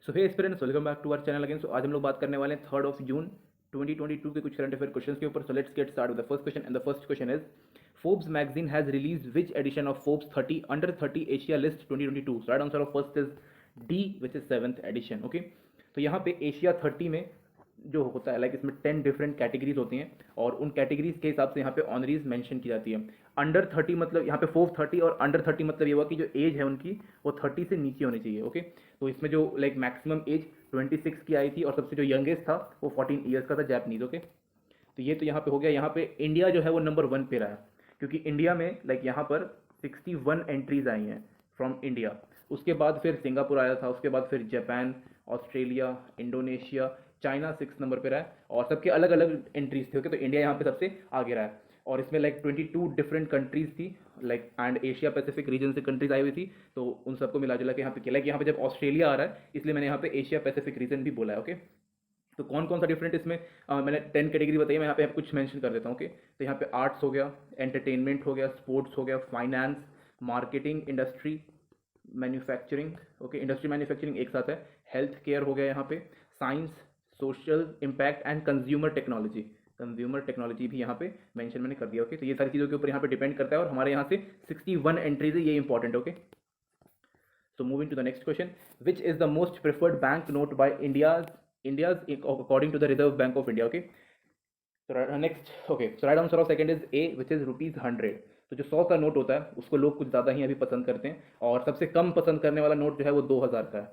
So hey aspirants, welcome back to our channel again. So आज हम लोग बात करने वाले हैं 3 जून 2022 के कुछ करंट अफेयर क्वेश्चंस के ऊपर। So let's get start with the first question and the first question is Forbes magazine has release which edition of Forbes 30 under 30 Asia list 2022। So right answer of first is D which is 7th edition. Okay, तो यहाँ पे Asia 30 में जो होता है like इसमें 10 different categories होती हैं और उन कैटेगरीज के हिसाब से यहाँ पे ऑनरीज मेंशन की जाती है। अंडर 30 मतलब यहाँ पे फोर्थ 30 और अंडर 30 मतलब ये हुआ कि जो एज है उनकी वो 30 से नीचे होनी चाहिए। ओके, तो इसमें जो लाइक मैक्सिमम एज 26 की आई थी और सबसे जो यंगेस्ट था वो 14 ईयर्स का था, जैपनीज। ओके, तो ये तो यहाँ पे हो गया। यहाँ पे इंडिया जो है वो नंबर 1 पे रहा है क्योंकि इंडिया में लाइक यहाँ पर 61 एंट्रीज आई हैं फ्रॉम इंडिया। उसके बाद फिर सिंगापुर आया था, उसके बाद फिर Japan, Australia, Indonesia, China 6 number पे रहा है और सबके अलग अलग एंट्रीज थे। ओके, तो इंडिया यहाँ पे सबसे आगे रहा है और इसमें लाइक 22 डिफरेंट कंट्रीज थी like and Asia Pacific region से कंट्रीज आई हुई थी, तो उन सबको मिला जुला के यहाँ पे किया। लाइक यहाँ पे जब ऑस्ट्रेलिया आ रहा है इसलिए मैंने यहाँ पे एशिया पैसिफिक रीजन भी बोला है। ओके, तो कौन कौन सा डिफरेंट इसमें मैंने 10 कैटेगरी बताई, मैं यहाँ पे कुछ मेंशन कर देता हूँ। ओके, तो यहाँ पे आर्ट्स हो गया, एंटरटेनमेंट हो गया, स्पोर्ट्स हो गया, finance, marketing, industry, manufacturing. Okay, industry manufacturing एक साथ है, हेल्थ केयर हो गया यहाँ पे, science, social impact and consumer technology. Consumer technology भी यहाँ पे मेंशन मैंने कर दिया। ओके, तो ये सारी चीज़ों के ऊपर यहाँ पे डिपेंड करता है और हमारे यहाँ से 61 एंट्रीज है, ये important. Okay, so moving to the next question, which is the most preferred bank note by India's according to the Reserve Bank of India? Okay, so next, okay, so right answer of second is A, which is rupees 100। तो जो 100 का note होता है उसको लोग कुछ ज़्यादा ही अभी पसंद करते हैं और सबसे कम पसंद करने वाला नोट जो है वो 2000 का है।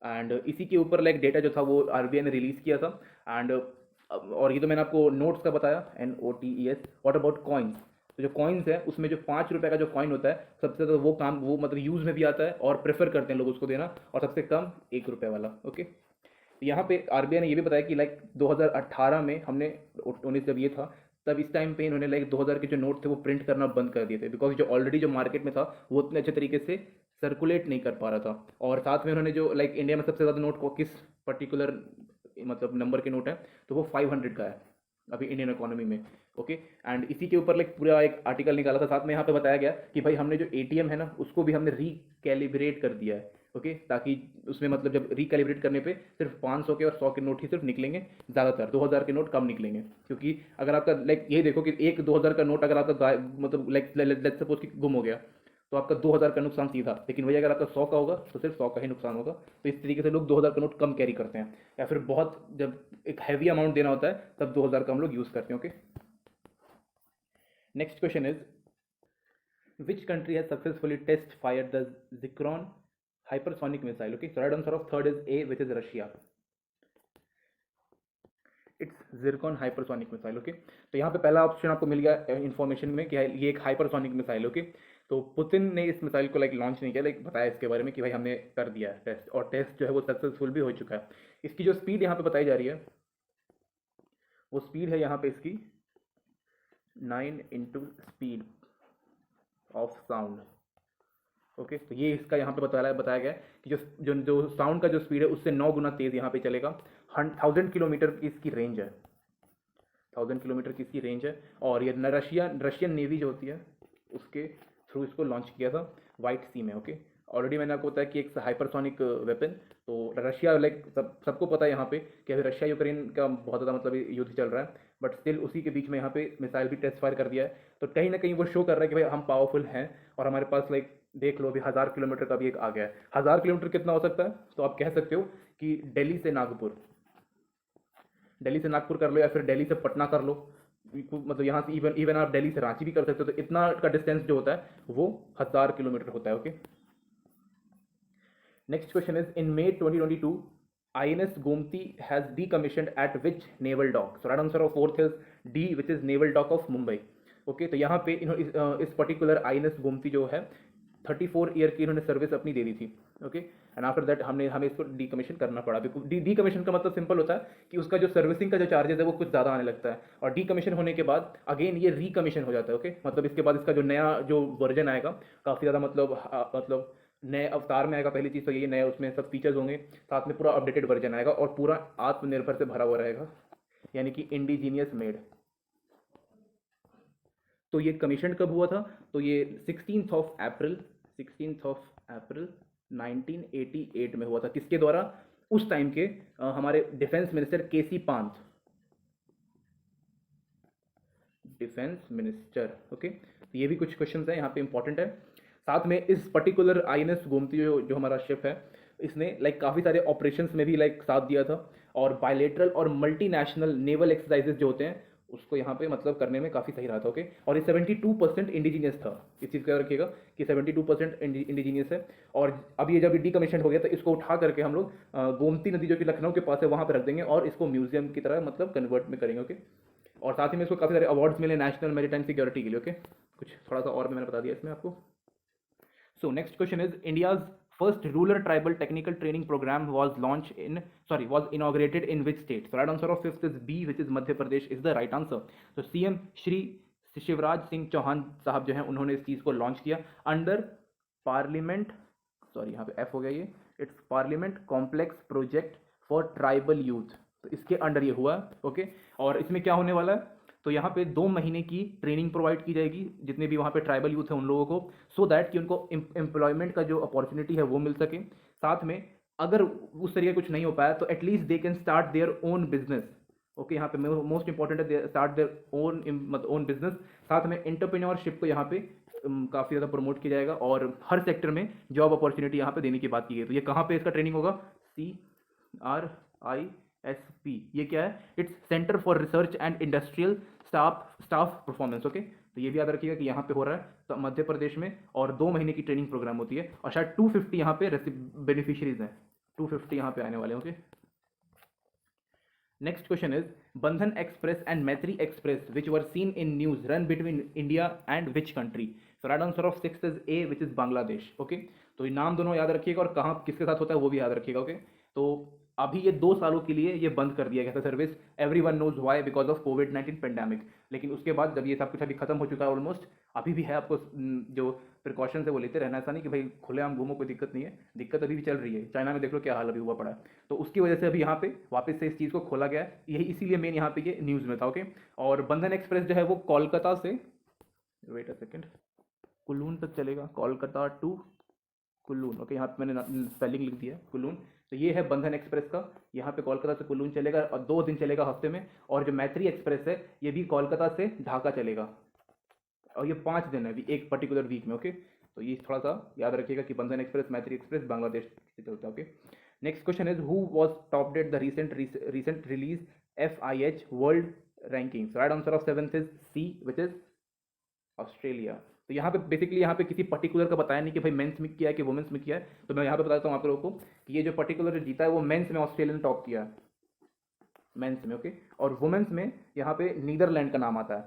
एंड इसी के ऊपर लाइक डेटा जो था वो आरबीआई ने रिलीज़ किया था। एंड और ये तो मैंने आपको नोट्स का बताया, NOTES। What about coins? तो जो कॉइन्स है उसमें जो 5 रुपये का जो कॉइन होता है सबसे ज़्यादा वो काम वो मतलब यूज़ में भी आता है और प्रेफर करते हैं लोग उसको देना, और सबसे कम 1 रुपये वाला। ओके, यहाँ पे आरबीआई ने ये भी बताया कि लाइक 2018 में हमने 19 जब ये था तब इस टाइम पे इन्होंने लाइक 2000 के जो नोट थे वो प्रिंट करना बंद कर दिए थे बिकॉज जो ऑलरेडी जो मार्केट में था वो उतने अच्छे तरीके से सर्कुलेट नहीं कर पा रहा था। और साथ में उन्होंने जो लाइक इंडिया में सबसे ज़्यादा नोट को किस पर्टिकुलर मतलब नंबर के नोट है तो वो 500 का है अभी इंडियन इकोनॉमी में। ओके, एंड इसी के ऊपर लाइक पूरा एक आर्टिकल निकाला था, साथ में यहाँ पे बताया गया कि भाई हमने जो एटीएम है ना उसको भी हमने रिकैलिब्रेट कर दिया है। ओके, ताकि उसमें मतलब जब रिकैलिब्रेट करने पे सिर्फ 500 के और 100 के नोट ही सिर्फ निकलेंगे, ज़्यादातर 2000 के नोट कम निकलेंगे। क्योंकि अगर आपका लाइक ये देखो कि एक 2000 का नोट अगर आपका मतलब लाइक लेट्स सपोज कि गुम हो गया तो आपका 2000 का नुकसान सीधा, लेकिन वही अगर आपका 100 का होगा तो सिर्फ 100 का ही नुकसान होगा। तो इस तरीके से लोग 2000 का नोट कम कैरी करते हैं, या फिर बहुत जब एक हैवी अमाउंट देना होता है तब 2000 का हम लोग यूज़ करते हैं। Okay, next question is which country has successfully test fire the Zircon hypersonic missile? Okay, so right answer of third is A, which is Russia. It's Zircon hypersonic missile. Okay, तो यहाँ पे पहला option आपको मिल गया information में कि ये एक हाइपरसोनिक मिसाइल। ओके, तो पुतिन ने इस मिसाइल को लाइक लॉन्च नहीं किया, लाइक बताया इसके बारे में कि भाई हमने कर दिया है टेस्ट, और टेस्ट जो है वो सक्सेसफुल भी हो चुका है। इसकी जो स्पीड यहाँ पे बताई जा रही है वो स्पीड है यहाँ पे इसकी 9 into speed of sound. Okay, तो ये इसका यहाँ पे बताया गया है कि जो जो जो साउंड का जो स्पीड है उससे 9 गुना तेज़ यहाँ पे चलेगा। 1000 किलोमीटर की इसकी रेंज है, 1000 किलोमीटर की इसकी रेंज है। और ये रशियन नेवी जो होती है उसके थ्रू इसको लॉन्च किया था वाइट सी में। ओके, ऑलरेडी मैंने आपको बताया कि एक हाइपरसोनिक वेपन, तो रशिया लाइक सबको पता है यहाँ पे कि अभी रशिया यूक्रेन का बहुत ज़्यादा मतलब युद्ध चल रहा है, बट स्टिल उसी के बीच में यहाँ पे मिसाइल भी टेस्ट फायर कर दिया है। तो कहीं ना कहीं वो शो कर रहा है कि भाई हम पावरफुल हैं और हमारे पास लाइक देख लो अभी 1000 किलोमीटर का भी एक आ गया है। 1000 किलोमीटर कितना हो सकता है? तो आप कह सकते हो कि दिल्ली से नागपुर कर लो या फिर दिल्ली से पटना कर लो, मतलब यहाँ से इवन आप दिल्ली से रांची भी कर सकते हो। तो इतना का डिस्टेंस जो होता है वो 1000 किलोमीटर होता है। Okay, next question is in May 2022 INS Gomti has decommissioned at which naval dock? So right answer of fourth is D, which is naval dock of Mumbai. Okay, तो यहाँ पे इस पर्टिकुलर INS गोमती जो है 34 year की इन्होंने service अपनी दे दी थी। ओके, एंड आफ्टर दैट हमें इसको डीकमीशन करना पड़ा। डीकमीशन का मतलब सिंपल होता है कि उसका जो सर्विसिंग का जो चार्जेस है वो कुछ ज़्यादा आने लगता है, और डीकमीशन होने के बाद अगेन ये रिकमीशन हो जाता है। ओके, मतलब इसके बाद इसका जो नया जो वर्जन आएगा काफ़ी ज़्यादा मतलब नए अवतार में आएगा। पहली चीज़ तो ये नए उसमें सब फीचर्स होंगे, साथ में पूरा अपडेटेड वर्जन आएगा और पूरा आत्मनिर्भर से भरा हुआ रहेगा, यानी कि इंडिजीनियस मेड। तो ये कमीशन कब हुआ था? तो ये 16th ऑफ अप्रैल 1988 में हुआ था। किसके द्वारा? उस टाइम के हमारे डिफेंस मिनिस्टर केसी पांत, डिफेंस मिनिस्टर। ओके, तो ये भी कुछ क्वेश्चंस हैं यहाँ पे इंपॉर्टेंट है। साथ में इस पर्टिकुलर आईएनएस गोमती जो हमारा शिप है, इसने लाइक काफ़ी सारे ऑपरेशंस में भी लाइक साथ दिया था, और बायलेटरल और मल्टीनेशनल नेवल एक्सरसाइजेज जो होते हैं उसको यहाँ पे मतलब करने में काफ़ी सही रहा था। ओके, और ये 72% इंडिजीनियस था। इस चीज़ का रखिएगा कि 72% इंडिजीनियस है। और अब ये जब डीकमीशन हो गया तो इसको उठा करके हम लोग गोमती नदी जो कि लखनऊ के पास है वहाँ पर रख देंगे और इसको म्यूजियम की तरह मतलब कन्वर्ट में करेंगे। ओके, और साथ ही में इसको काफ़ी सारे अवार्ड्स मिले नेशनल मैरीटाइम सिक्योरिटी के लिए। ओके, कुछ थोड़ा सा और मैंने बता दिया इसमें आपको। So next question is, India's first rural tribal technical training program was inaugurated in which state? So right answer of fifth is B, which is Madhya Pradesh is the right answer. So CM Shri Shivraj Singh Chauhan साहब जो हैं उन्होंने इस चीज़ को launch किया under parliament, sorry यहाँ पे F हो गया ये, it's parliament complex project for tribal youth. तो इसके अंडर ये हुआ। ओके, और इसमें क्या होने वाला है? तो यहाँ पे 2 महीने की ट्रेनिंग प्रोवाइड की जाएगी जितने भी वहाँ पे ट्राइबल यूथ हैं उन लोगों को, सो दैट कि उनको एम्प्लॉयमेंट का जो अपॉर्चुनिटी है वो मिल सके। साथ में अगर उस तरीके कुछ नहीं हो पाया तो at least they can start their own business. Okay, यहाँ पे मोस्ट इंपॉर्टेंट है स्टार्ट देयर ओन बिजनेस। साथ में एंटरप्रेन्योरशिप को यहाँ पे काफ़ी ज़्यादा प्रमोट किया जाएगा और हर सेक्टर में जॉब अपॉर्चुनिटी यहाँ पे देने की बात की गई। तो ये कहाँ पे इसका ट्रेनिंग होगा? CRISP, ये क्या है? Its centre for research and industrial staff performance. Okay, तो ये भी याद रखिएगा कि यहाँ पे हो रहा है तो मध्य प्रदेश में, और 2 महीने की ट्रेनिंग प्रोग्राम होती है, और शायद 250 यहाँ पे बेनिफिशरीज हैं, 250 यहाँ पे आने वाले हैं। ओके, नेक्स्ट क्वेश्चन इज, बंधन एक्सप्रेस एंड मैत्री express which were seen in news run between India and which country? So right answer of six is a, which is Bangladesh. Okay, तो ये नाम दोनों याद रखिएगा और कहाँ किसके साथ होता है वो भी याद रखिएगा। ओके, तो अभी ये 2 सालों के लिए ये बंद कर दिया गया था service. Every one knows why, because of कोविड-19 पेंडेमिक। लेकिन उसके बाद जब ये सब कुछ अभी खत्म हो चुका है ऑलमोस्ट, अभी भी है, आपको जो प्रिकॉशंस है वो लेते रहना। ऐसा नहीं कि भाई खुलेआम घूमो कोई दिक्कत नहीं है, दिक्कत अभी भी चल रही है। चाइना में देख लो क्या हाल अभी हुआ पड़ा है। तो उसकी वजह से अभी यहाँ पे वापस से इस चीज़ को खोला गया है, यही इसीलिए मेन यहाँ पे ये न्यूज़ में था। ओके, और बंधन एक्सप्रेस जो है वो कोलकाता से, वेट अ सेकेंड, कुल्लून तक चलेगा, कोलकाता टू कुल्लून। ओके, यहाँ पे मैंने स्पेलिंग लिख दिया है कुल्लून। तो ये है बंधन एक्सप्रेस का, यहाँ पे कोलकाता से कुल्लून चलेगा और 2 दिन चलेगा हफ्ते में। और जो मैत्री एक्सप्रेस है ये भी कोलकाता से ढाका चलेगा और ये 5 दिन है एक पर्टिकुलर वीक में। ओके, तो ये थोड़ा सा याद रखिएगा कि बंधन एक्सप्रेस मैत्री एक्सप्रेस बांग्लादेश से चलता है। Okay, next question is, who was topped at the recent release FIH world ranking? Right answer of 7th is C, which is Australia. तो यहाँ पे बेसिकली यहाँ पे किसी पर्टिकुलर का बताया नहीं कि भाई मेंस में किया है कि वुमेंस में किया है, तो मैं यहाँ पे बताता हूँ आप लोगों को कि ये जो पर्टिकुलर जो जीता है वो मेंस में ऑस्ट्रेलिया ने टॉप किया है, मेंस में। ओके, और वुमेंस में यहाँ पे नीदरलैंड का नाम आता है,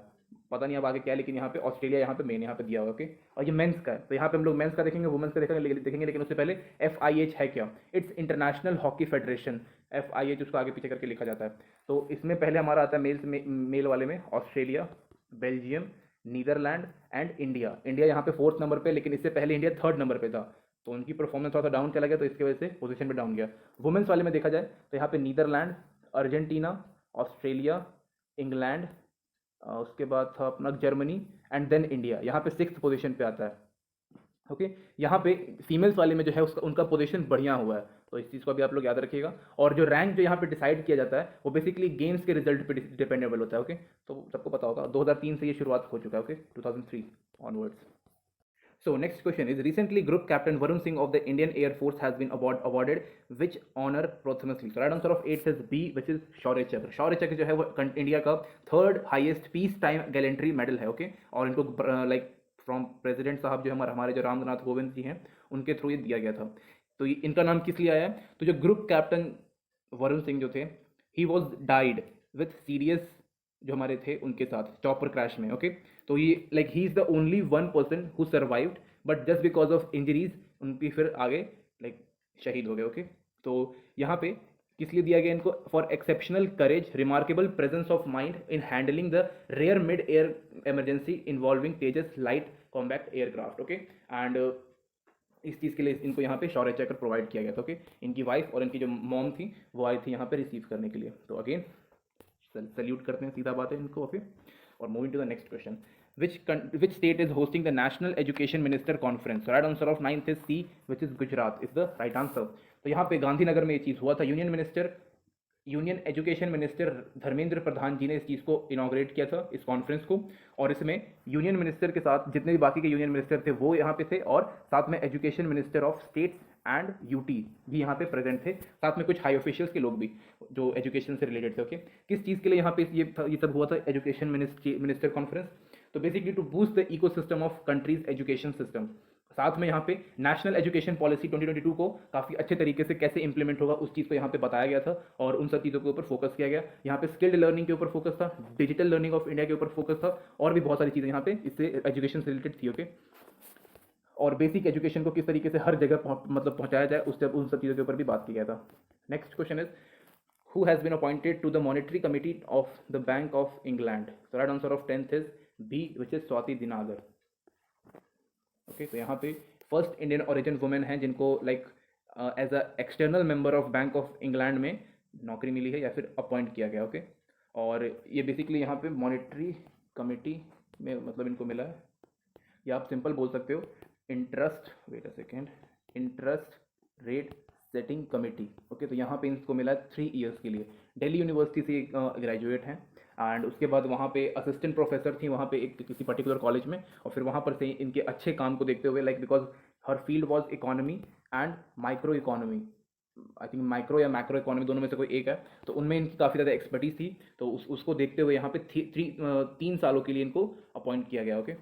पता नहीं अब आगे क्या है, लेकिन यहाँ पे ऑस्ट्रेलिया यहाँ पे मेन यहाँ पे दिया हुआ। ओके, और ये मेंस का है, तो यहाँ पे हम लोग मेंस का देखेंगे, वुमेंस का देखेंगे, लेकिन उससे पहले FIH है क्या? It's international hockey federation. FIH उसको आगे पीछे करके लिखा जाता है। तो इसमें पहले हमारा आता है मेल वाले में Australia, Belgium, Netherland and India. India यहाँ पे 4th नंबर पे, लेकिन इससे पहले इंडिया 3rd नंबर पे था, तो उनकी परफॉर्मेंस थोड़ा सा डाउन चला गया, तो इसकी वजह से पोजीशन पे डाउन गया। वुमेंस वाले में देखा जाए तो यहाँ पे नीदरलैंड, अर्जेंटीना, ऑस्ट्रेलिया, इंग्लैंड, उसके बाद था अपना जर्मनी एंड देन इंडिया, यहाँ पे 6th पोजीशन पे आता है। ओके, यहाँ पे फीमेल्स वाले में जो है उसका उनका पोजीशन बढ़िया हुआ है, तो इस चीज़ को भी आप लोग याद रखिएगा। और जो रैंक जो यहाँ पे डिसाइड किया जाता है वो बेसिकली गेम्स के रिजल्ट पे डिपेंडेबल होता है। ओके, तो सबको पता होगा 2003 से ये शुरुआत हो चुका है। Okay, 2003 onwards. So next question is, recently Group Captain Varun Singh of the Indian Air Force has been awarded which honor posthumously? So right answer of 8 is B, which is शौर्य चक्र। शौर्य चक्र जो है वो इंडिया का 3rd highest peace time gallantry medal है। Okay, और इनको like from president साहब जो हमारे जो रामनाथ कोविंद जी हैं उनके थ्रू ये दिया गया था। तो इनका नाम किस लिए आया है? तो जो ग्रुप कैप्टन वरुण सिंह जो थे, he was died with serious, जो हमारे थे उनके साथ चॉपर क्रैश में। ओके, तो ये like he is the only one person who survived, but just because of injuries उनकी फिर आगे लाइक शहीद हो गए। ओके, तो यहाँ पे किस लिए दिया गया इनको? For exceptional courage, remarkable presence of mind in handling the rare mid air emergency involving Tejas light combat aircraft. Okay, and इस चीज़ के लिए इनको यहाँ पे शौर्य चक्र प्रोवाइड किया गया था। ओके, इनकी वाइफ और इनकी जो मॉम थी वो आई थी यहाँ पे रिसीव करने के लिए। तो अगेन सल्यूट करते हैं, सीधा बात है इनको। ओके, और moving to the next question, which state is hosting the National Education Minister Conference? So right answer of 9th is C, which is Gujarat is the right answer. तो यहाँ पे गांधीनगर में ये चीज़ हुआ था. Union education minister Dharmendra Pradhan जी ने इस चीज़ को इनॉग्रेट किया था, इस कॉन्फ्रेंस को, और इसमें यूनियन मिनिस्टर के साथ जितने भी बाकी के यूनियन मिनिस्टर थे वो यहाँ पे थे, और साथ में education minister of states and UT भी यहाँ पे प्रेजेंट थे, साथ में कुछ हाई ऑफिशियल्स के लोग भी जो एजुकेशन से रिलेटेड थे. ओके, किस चीज़ के लिए यहाँ पे ये सब हुआ था, एजुकेशन मिनिस्टर कॉन्फ्रेंस? तो basically to boost the ecosystem of countries education system. साथ में यहाँ पे नेशनल एजुकेशन पॉलिसी 2022 को काफ़ी अच्छे तरीके से कैसे इंप्लीमेंट होगा उस चीज़ को यहाँ पे बताया गया था, और उन सब चीज़ों के ऊपर फोकस किया गया. यहाँ पे स्किल्ड लर्निंग के ऊपर फोकस था, डिजिटल लर्निंग ऑफ इंडिया के ऊपर फोकस था, और भी बहुत सारी चीज़ें यहाँ पे इससे एजुकेशन से रिलेटेड थी. ओके, और बेसिक एजुकेशन को किस तरीके से हर जगह मतलब पहुँचाया जाए उन सब चीज़ों के ऊपर भी बात की गया था. Next question is who has been appointed to the monetary committee of the Bank of England? So right answer of 10th is B, which is Swati Dinagar. Okay, तो यहाँ पे फर्स्ट इंडियन ओरिजिन वुमेन हैं जिनको like as a external member of bank of England में नौकरी मिली है या फिर अपॉइंट किया गया. ओके, और ये बेसिकली यहाँ पे मॉनेटरी कमेटी में मतलब इनको मिला है, या आप सिंपल बोल सकते हो interest rate setting committee. Okay, तो यहाँ पे इनको मिला 3 ईयर्स के लिए. दिल्ली यूनिवर्सिटी से ग्रेजुएट हैं, एंड उसके बाद वहाँ पे असिस्टेंट प्रोफेसर थी वहाँ पे एक किसी पर्टिकुलर कॉलेज में, और फिर वहाँ पर से इनके अच्छे काम को देखते हुए like because her field was economy and micro economy, I think micro या मैक्रो इकोनॉमी दोनों में से कोई एक है, तो उनमें इनकी काफ़ी ज़्यादा एक्सपर्टीज थी, तो उसको देखते हुए यहाँ पे 3 सालों के लिए इनको अपॉइंट किया गया. Okay,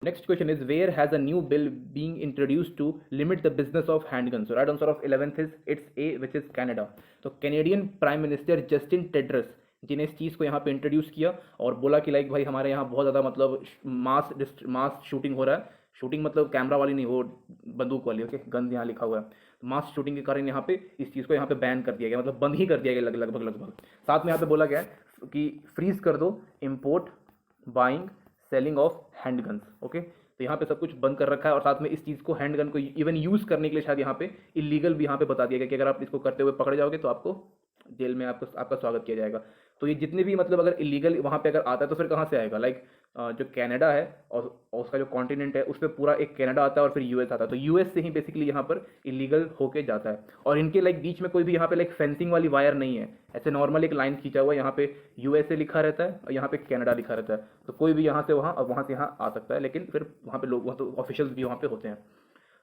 next question is where has a new bill being introduced to limit the business of handguns? So right answer of 11th is it's A, which is Canada. तो Canadian prime minister Justin Tedros जिन्हें इस चीज़ को यहाँ पे introduce किया और बोला कि लाइक भाई हमारे यहाँ बहुत ज़्यादा मतलब मास शूटिंग हो रहा है. शूटिंग मतलब कैमरा वाली नहीं, वो बंदूक वाली. ओके, गन यहाँ लिखा हुआ है. मास शूटिंग के कारण यहाँ पे इस चीज़ को यहाँ पे बैन कर दिया गया, मतलब बंद ही कर दिया गया लगभग. साथ में यहाँ पे बोला गया कि फ्रीज कर दो import, buying, selling of handguns. Okay, तो यहाँ पे सब कुछ बंद कर रखा है, और साथ में इस चीज़ को हैंडगन को इवन यूज़ करने के लिए शायद यहाँ पे इलीगल भी यहाँ पे बता दिया गया कि अगर आप इसको करते हुए पकड़े जाओगे तो आपको जेल में आपका स्वागत किया जाएगा. तो ये जितने भी मतलब अगर इलीगल वहाँ पे अगर आता है तो फिर कहाँ से आएगा, लाइक जो कनाडा है और उसका जो कॉन्टिनेंट है उस पर पूरा एक कनाडा आता है और फिर यूएस आता है, तो यूएस से ही बेसिकली यहाँ पर इलीगल होके जाता है. और इनके लाइक बीच में कोई भी यहाँ पे लाइक फेंसिंग वाली वायर नहीं है, ऐसे नॉर्मल एक लाइन खींचा हुआ है, यहाँ पे यूएसए लिखा रहता है और यहाँ पे कनाडा लिखा रहता है, तो कोई भी यहाँ से वहाँ और वहाँ से यहाँ आ सकता है, लेकिन फिर वहाँ पे लोग, वहाँ तो ऑफिशियल्स भी वहाँ पे होते हैं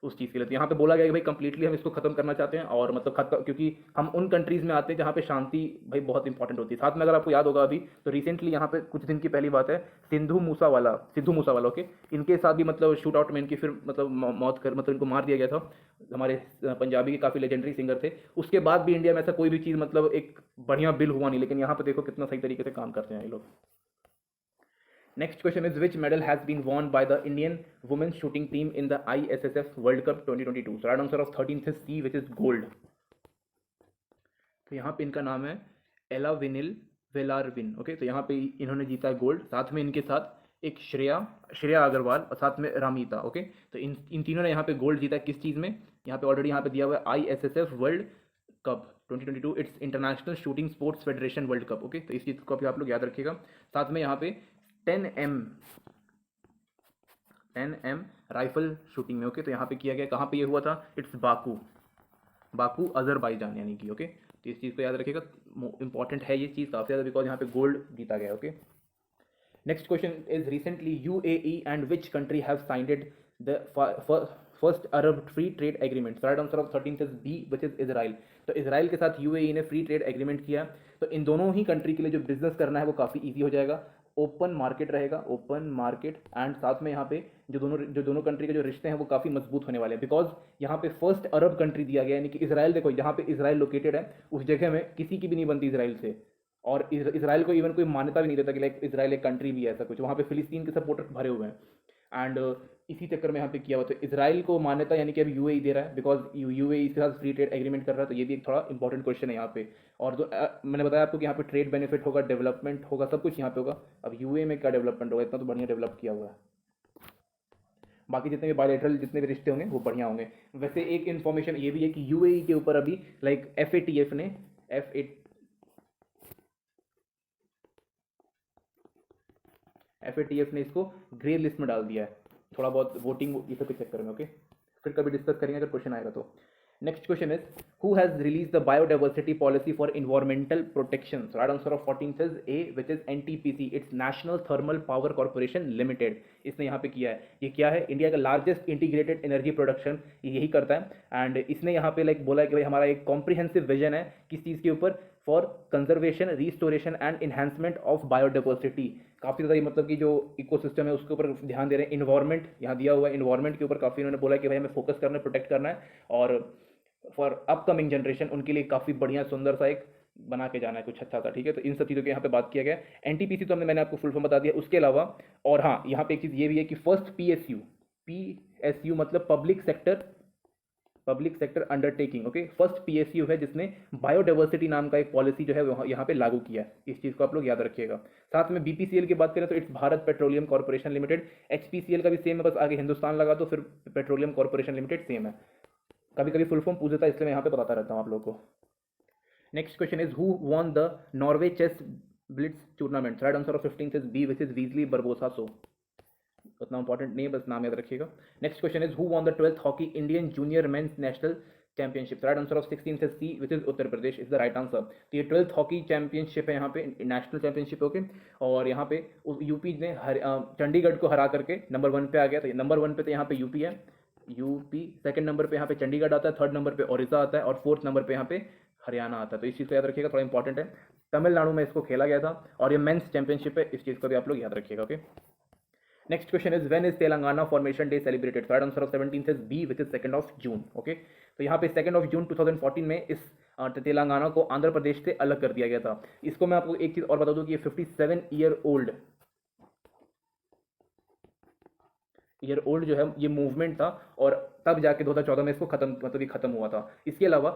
उस चीज़ के लिए. तो यहाँ पे बोला गया कि भाई कंप्लीटली हम इसको खत्म करना चाहते हैं, और मतलब खत्म, क्योंकि हम उन कंट्रीज़ में आते हैं जहाँ पे शांति भाई बहुत इंपॉर्टेंट होती है. साथ में अगर आपको याद होगा अभी तो रिसेंटली यहाँ पे कुछ दिन की पहली बात है, सिद्धू मूसावाला ओके, इनके साथ भी मतलब शूट आउट में इनकी फिर मतलब मतलब इनको मार दिया गया था. हमारे पंजाबी के काफ़ी लेजेंडरी सिंगर थे. उसके बाद भी इंडिया में ऐसा कोई भी चीज़ मतलब एक बढ़िया बिल हुआ नहीं, लेकिन यहाँ पर देखो कितना सही तरीके से काम करते हैं ये लोग. Next question is which medal has been won by the Indian women's shooting team in the ISSF World Cup 2022? So right answer of 13th is C, which is gold. तो यहाँ पे इनका नाम है एला विनिल वेलारविन. ओके, तो यहाँ पे इन्होंने जीता है गोल्ड. साथ में इनके साथ एक श्रेया अग्रवाल और साथ में रामिता. ओके, तो इन तीनों ने यहाँ पे गोल्ड जीता है. किस चीज़ में? यहाँ पे ऑलरेडी यहाँ पे दिया हुआ है ISSF world cup 2022, it's international shooting sports federation world cup. Okay, तो इस चीज़ को भी आप लोग याद रखिएगा. साथ में यहाँ पे 10M राइफल शूटिंग में. ओके, तो यहाँ पे किया गया, कहाँ पे ये हुआ था? इट्स बाकू अजरबैजान यानी कि. ओके, तो इस चीज़ को याद रखिएगा, इंपॉर्टेंट है ये चीज़ काफ़ी ज़्यादा, बिकॉज यहाँ पे गोल्ड जीता गया. Okay, next question is recently UAE and which country have signed the first Arab free trade agreement? Right answer of 13th is B, which is Israel. तो इजराइल के साथ UAE ने फ्री ट्रेड एग्रीमेंट किया, तो इन दोनों ही country के लिए जो बिजनेस करना है वो काफ़ी ईजी हो जाएगा. ओपन मार्केट रहेगा, ओपन मार्केट, एंड साथ में यहाँ पे जो दोनों कंट्री के जो रिश्ते हैं वो काफ़ी मजबूत होने वाले हैं, बिकॉज यहाँ पे फर्स्ट अरब कंट्री दिया गया, यानी कि इजराइल. देखो जहाँ पे इजराइल लोकेटेड है उस जगह में किसी की भी नहीं बनती इजराइल से, और इजराइल को इवन कोई मान्यता भी नहीं देता कि लाइक इजराइल एक कंट्री भी है, ऐसा कुछ. वहाँ पे फिलिस्तीन के सपोर्टर भरे हुए हैं, एंड इसी चक्कर में यहाँ पे किया हुआ. तो इजराइल को मान्यता यानी कि अभी UAE दे रहा है, बिकॉज UAE इसके साथ फ्री ट्रेड एग्रीमेंट कर रहा है, तो ये भी एक थोड़ा इंपॉर्टेंट क्वेश्चन है यहाँ पे. और जो मैंने बताया आपको कि यहाँ पे ट्रेड बेनिफिट होगा, डेवलपमेंट होगा, सब कुछ यहाँ पे होगा. अब UAE में क्या डेवलपमेंट होगा, इतना तो बढ़िया डेवलप किया हुआ है. बाकी जितने भी बायलैटरल जितने भी रिश्ते होंगे वो बढ़िया होंगे. वैसे एक इन्फॉर्मेशन ये भी है कि UAE के ऊपर अभी लाइक FATF ने FATF ने इसको ग्रे लिस्ट में डाल दिया है, थोड़ा बहुत वोटिंग इसे पे चेक करेंगे, ओके, फिर कभी डिस्कस करेंगे अगर क्वेश्चन आएगा तो। Next question is, who has released the biodiversity policy for environmental protection? So right answer of 14 says A, which is NTPC. It's National Thermal Power Corporation Limited. इसने यहाँ पे किया है। ये क्या है? इंडिया का लार्जेस्ट इंटीग्रेटेड एनर्जी प्रोडक्शन यही करता है। एंड इसने यहाँ पे लाइक बोला है कि भाई हमारा एक कॉम्प्रिहेंसिव विजन है किस चीज़ के ऊपर, for conservation, restoration and enhancement of biodiversity. काफ़ी ज़्यादा मतलब कि जो इकोसिस्टम है उसके ऊपर ध्यान दे रहे हैं। इन्वायरमेंट यहाँ दिया हुआ है, इन्वायरमेंट के ऊपर काफ़ी इन्होंने बोला कि भाई हमें फोकस करना है, प्रोटेक्ट करना है, और फॉर अपकमिंग जनरेशन उनके लिए काफ़ी बढ़िया सुंदर सा एक बना के जाना है कुछ अच्छा सा, ठीक है। तो इन सब चीज़ों के यहाँ पे बात किया गया। एनटीपीसी तो मैंने आपको फुल फॉर्म बता दिया। उसके अलावा और हाँ, यहाँ पे एक चीज़ ये भी है कि फर्स्ट पीएसयू मतलब public sector undertaking, okay, first PSU है जिसने बायोडाइवर्सिटी नाम का एक पॉलिसी जो है यहाँ पे लागू किया है। इस चीज़ को आप लोग याद रखिएगा। साथ में बीपीसीएल की बात करें तो it's Bharat petroleum corporation limited. HPCL का भी सेम है, बस आगे हिंदुस्तान लगा तो फिर पेट्रोलियम कॉर्पोरेशन लिमिटेड सेम है। कभी कभी फुल फॉर्म पूछ देता है, इसलिए मैं यहाँ पे बताता रहता हूँ आप लोगों को। Next question is, who won the Norway chess blitz tournament? Right answer of 15 is B, which is Wesley Barbosa. सो उतना इंपॉर्टेंट नहीं है, बस नाम याद रखिएगा। Next question is, who won the 12th hockey Indian junior men's national championship? Right answer of 16 is C, which is Uttar Pradesh is the right answer. तो ये 12th हॉकी चैंपियनशिप है यहाँ पे, नेशनल चैंपियनशिप, ओके। और यहाँ पे यूपी ने चंडीगढ़ को हरा करके नंबर 1 पे आ गया। तो नंबर 1 पे तो यहाँ पे यूपी है, यूपी। सेकंड नंबर पे यहाँ पे चंडीगढ़ आता है, थर्ड नंबर पे ओडिशा आता है, और फोर्थ नंबर पे यहाँ पे हरियाणा आता है। तो इस चीज़ को याद रखिएगा, थोड़ा इंपॉर्टेंट है। तमिलनाडु में इसको खेला गया था और ये मेंस चैंपियनशिप है, इस चीज़ को भी आप लोग याद रखिएगा, okay. Next question is, when is Telangana formation day celebrated? Right answer of 17 is B, which is 2 June, okay. तो यहाँ पे 2 जून 2014 में इस तेलंगाना को आंध्र प्रदेश से अलग कर दिया गया था। इसको मैं आपको एक चीज़ और बता दूं कि ये 57 ईयर ओल्ड जो है ये मूवमेंट था, और तब जाके 2014 में इसको खत्म मतलब ये खत्म हुआ था। इसके अलावा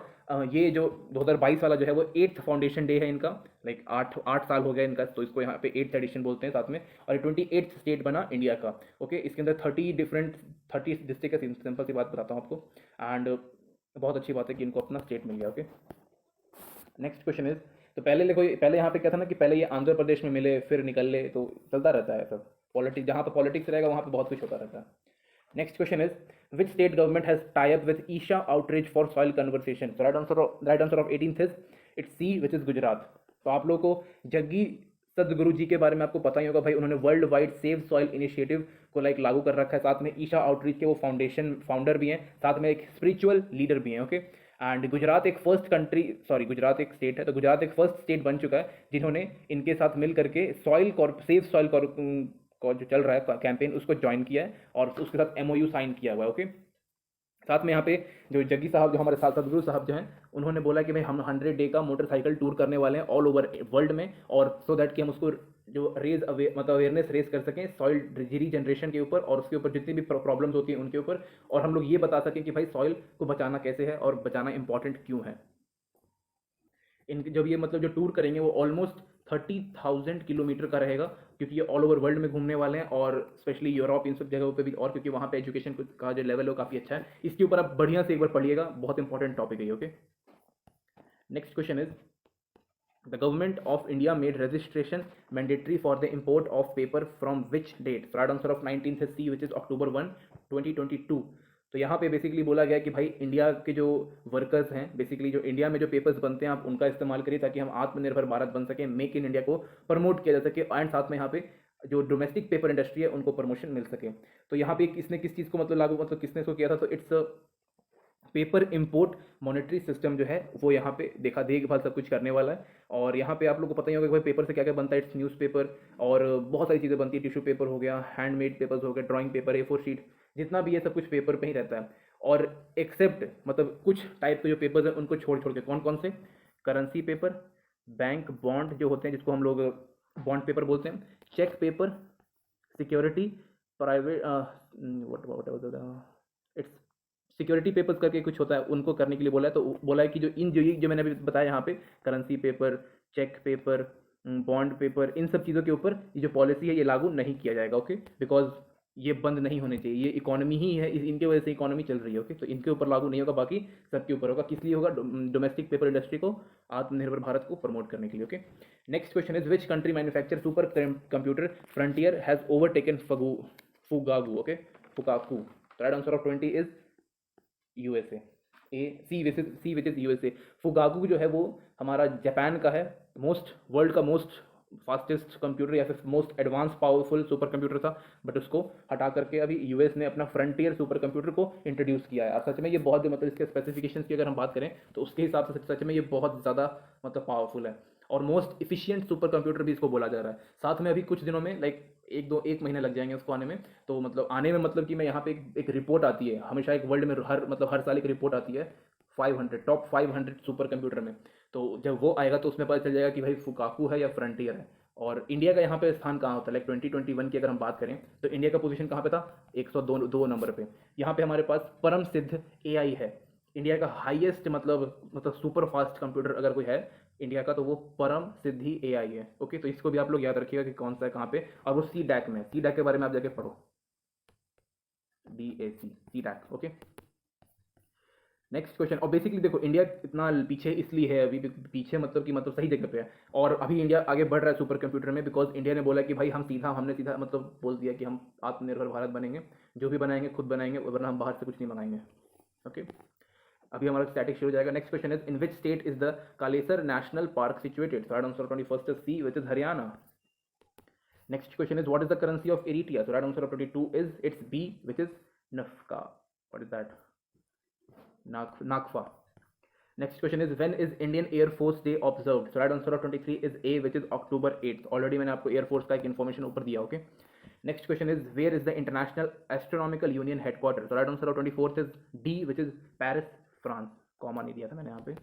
ये जो 2022 वाला जो है वो 8th फाउंडेशन डे है इनका, लाइक 8 साल हो गया इनका, तो इसको यहाँ पे 8th एडिशन बोलते हैं साथ में। और 28th स्टेट बना इंडिया का, ओके। इसके अंदर 30 डिस्ट्रिक्ट है, सिंपल सी बात बताता हूँ आपको। एंड बहुत अच्छी बात है कि इनको अपना स्टेट मिल गया, ओके। नेक्स्ट क्वेश्चन इज, तो पहले यहाँ पे क्या था ना कि पहले ये आंध्र प्रदेश में मिले फिर निकल ले, तो चलता रहता है सब पॉलिटिक्स, जहाँ पे पॉलिटिक्स रहेगा वहाँ पे बहुत कुछ होता रहता है। Next question is, which state government has tie up with Isha outreach for soil conversation? Right answer of 18th is it's C, which is Gujarat. तो आप लोगों को जग्गी सदगुरु जी के बारे में आपको पता ही होगा भाई, उन्होंने world wide save soil initiative को लाइक लागू कर रखा है। साथ में ईशा आउटरीच के वो फाउंडर भी हैं, साथ में एक स्पिरिचुअल लीडर भी हैं, ओके। एंड गुजरात एक गुजरात एक स्टेट है, तो गुजरात एक फर्स्ट स्टेट बन चुका है जिन्होंने इनके साथ मिल करके सेव सॉइल को जो चल रहा है कैंपेन उसको ज्वाइन किया है, और उसके साथ MOU साइन किया हुआ है, ओके। साथ में यहाँ पे जो जग्गी साहब जो हमारे साथ सदगुरु साहब जो हैं उन्होंने बोला कि भाई हम 100 डे का मोटरसाइकिल टूर करने वाले हैं ऑल ओवर वर्ल्ड में, और सो दैट कि हम उसको जो अवेयरनेस रेज कर सकें सॉइल रीजनरेशन के ऊपर, और उसके ऊपर जितनी भी प्रॉब्लम्स होती हैं उनके ऊपर, और हम लोग ये बता सकें कि भाई सॉइल को बचाना कैसे है और बचाना इंपॉर्टेंट क्यों है। इनके जब ये मतलब जो टूर करेंगे वो ऑलमोस्ट 30,000 किलोमीटर का रहेगा, क्योंकि ये ऑल ओवर वर्ल्ड में घूमने वाले हैं, और स्पेशली यूरोप इन सब जगहों पे भी, और क्योंकि वहाँ पे एजुकेशन का जो लेवल है वो काफ़ी अच्छा है। इसके ऊपर आप बढ़िया से एक बार पढ़िएगा, बहुत इंपॉर्टेंट टॉपिक है, okay. Next question is, the government of India made registration mandatory for the import of paper from which date? Right answer of 19th C, which is October 1, 2022। तो यहाँ पे बेसिकली बोला गया कि भाई इंडिया के जो वर्कर्स हैं, बेसिकली जो इंडिया में जो पेपर्स बनते हैं आप उनका इस्तेमाल करिए, ताकि हम आत्मनिर्भर भारत बन सके, मेक इन इंडिया को प्रमोट किया जा सके, एंड साथ में यहाँ पे जो डोमेस्टिक पेपर इंडस्ट्री है उनको प्रमोशन मिल सके। तो यहाँ पे इसने किस चीज़ को मतलब लागू मतलब किसने इसको किया था? तो it's paper import monetary system जो है वो यहाँ पे देखभाल सब कुछ करने वाला है। और यहाँ पे आप लोग को पता ही होगा कि भाई पेपर से क्या क्या बनता है। इट्स न्यूज़पेपर और बहुत सारी चीज़ें बनती है, टिश्यू पेपर हो गया, हैंडमेड पेपर्स हो गए, ड्राइंग पेपर, A4 शीट, जितना भी है सब कुछ पेपर पे ही रहता है। और एक्सेप्ट मतलब कुछ टाइप के जो पेपर्स हैं उनको छोड़ के, कौन कौन से? करेंसी पेपर, बैंक बॉन्ड जो होते हैं जिसको हम लोग बॉन्ड पेपर बोलते हैं, check paper, security, private it's security papers करके कुछ होता है, उनको करने के लिए बोला है। तो बोला है कि जो मैंने अभी बताया यहाँ पे, currency paper, cheque paper, bond paper, इन सब चीज़ों के ऊपर ये जो पॉलिसी है ये लागू नहीं किया जाएगा, ओके, बिकॉज ये बंद नहीं होने चाहिए, ये इकोनॉमी ही है, इनके वजह से इकोनॉमी चल रही है। ओके, तो इनके ऊपर लागू नहीं होगा, बाकी सबके ऊपर होगा। किस लिए होगा? डोमेस्टिक पेपर इंडस्ट्री को, आत्मनिर्भर भारत को प्रमोट करने के लिए। Okay, next question is which country manufacture super computer Frontier has overtaken Fugaku. Okay, Fugaku. Right answer of 20 is USA. C which is USA. Fugaku जो है वो हमारा जापान का है, वर्ल्ड का मोस्ट फास्टेस्ट कंप्यूटर या फिर most advance powerful super computer था, बट उसको हटा करके अभी यूएस ने अपना फ्रंटियर सुपर कंप्यूटर को इंट्रोड्यूस किया है। और सच में ये बहुत, मतलब इसके स्पेसिफिकेशंस की अगर हम बात करें तो उसके हिसाब से सच में ये बहुत ज़्यादा मतलब पावरफुल है, और मोस्ट इफिशियंट सुपर कंप्यूटर भी इसको बोला जा रहा है। साथ में अभी कुछ दिनों में लाइक एक महीने लग जाएंगे उसको आने में, तो मतलब आने में मतलब कि मैं यहाँ पे एक रिपोर्ट आती है हमेशा, एक वर्ल्ड में हर साल एक रिपोर्ट आती है 500 टॉप 500 सुपर कंप्यूटर में। तो जब वो आएगा तो उसमें पता चल जाएगा कि भाई फुकाकू है या फ्रंटियर है। और इंडिया का यहाँ पे स्थान कहाँ होता है? लाइक 2021 की अगर हम बात करें तो इंडिया का पोजीशन कहाँ पे था? 102 नंबर पे। यहाँ पे हमारे पास परम सिद्ध एआई है, इंडिया का हाईएस्ट मतलब सुपर फास्ट कंप्यूटर अगर कोई है इंडिया का तो वो परम सिद्धि एआई है। ओके, तो इसको भी आप लोग याद रखिएगा कि कौन सा है कहाँ पे, और वो सी डैक में, सी डैक के बारे में आप जाके पढ़ो, C DAC. Okay, next question. और बेसिकली देखो इंडिया इतना पीछे इसलिए है अभी, पीछे मतलब कि मतलब सही जगह पे है, और अभी इंडिया आगे बढ़ रहा है सुपर कंप्यूटर में, बिकॉज इंडिया ने बोला कि भाई हमने सीधा मतलब बोल दिया कि हम आत्मनिर्भर भारत बनेंगे, जो भी बनाएंगे खुद बनाएंगे, वरना हम बाहर से कुछ नहीं मंगाएंगे। ओके, अभी हमारा स्टैटिक शुरू हो जाएगा। Next question is in which state is the Kalesar national park situated? Right answer 21 is C which is Haryana. Next question is what is the currency of Eritrea? Right answer of 22 is it's B which is नफका। What is that? Nakfa. Next question is when is Indian Air Force Day observed? So right answer of 23 is A which is October 8th. Already मैंने आपको Air Force का एक information ऊपर दिया। Okay. Next question is where is the International Astronomical Union headquarters? So right answer of 24th is D which is Paris, France. Comma नहीं दिया था मैंने यहाँ पे।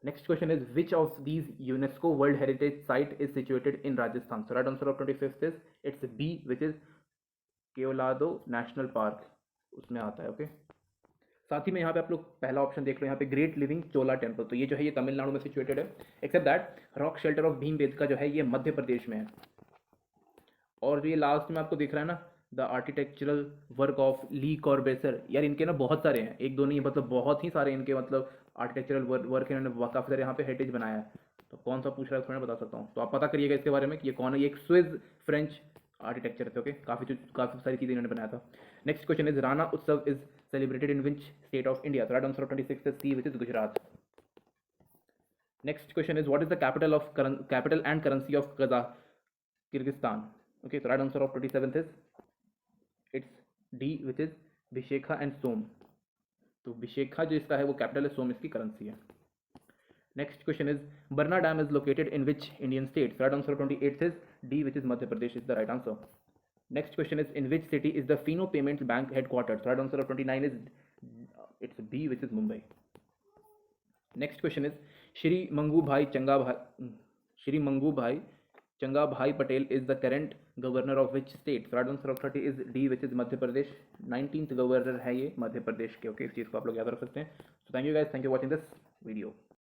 Next question is which of these UNESCO World Heritage Site is situated in Rajasthan? So right answer of 25th is it's B which is Keoladeo national park, उसमें आता है। Okay, साथ ही में यहाँ पे आप लोग पहला ऑप्शन देख लो, यहाँ पे ग्रेट लिविंग चोला टेम्पल, तो ये जो है ये तमिलनाडु में सिचुएटेड है। Except that rock shelter of Bhimbetka जो है ये मध्य प्रदेश में है। और जो ये लास्ट में आपको दिख रहा है ना, द आर्किटेक्चरल वर्क ऑफ ली कॉर्बेसर, यार इनके ना बहुत सारे हैं, एक दो नहीं मतलब बहुत ही सारे इनके मतलब आर्किटेक्चरल वर्क इन्होंने काफ़ी सारे यहाँ पे हेरिटेज बनाया है। तो कौन सा पूछ रहा है थोड़ा बता सकता हूँ, तो आप पता करिएगा इसके बारे में कि ये कौन है। ये एक स्विस फ्रेंच आर्किटेक्चर थे। ओके, काफ़ी सारी चीज़ें इन्होंने बनाया था। Next question is Rann Utsav is celebrated in which state of India? Right answer 26 is C which is Gujarat. Next question is what is the capital and currency of Kyrgyzstan? Okay, तो right answer of 27 is it's D which is Bishkek and som. तो Bishkek जो इसका है वो capital है, सोम इसकी currency है। Next question is Barna Dam is located in which Indian state? Right answer 28 is D which is Madhya Pradesh is the right answer. Next question is in which city is the Fino Payments Bank headquartered? Right answer of 29 is it's B which is Mumbai. Next question is Shri Mangu Bhai Changa Bhai Patel is the current governor of which state? Right answer of 30 is D which is Madhya Pradesh. 19th governor है ये मध्य प्रदेश के। Okay, इस चीज़ को आप लोग याद रख सकते हैं। So thank you guys, thank you for watching this video.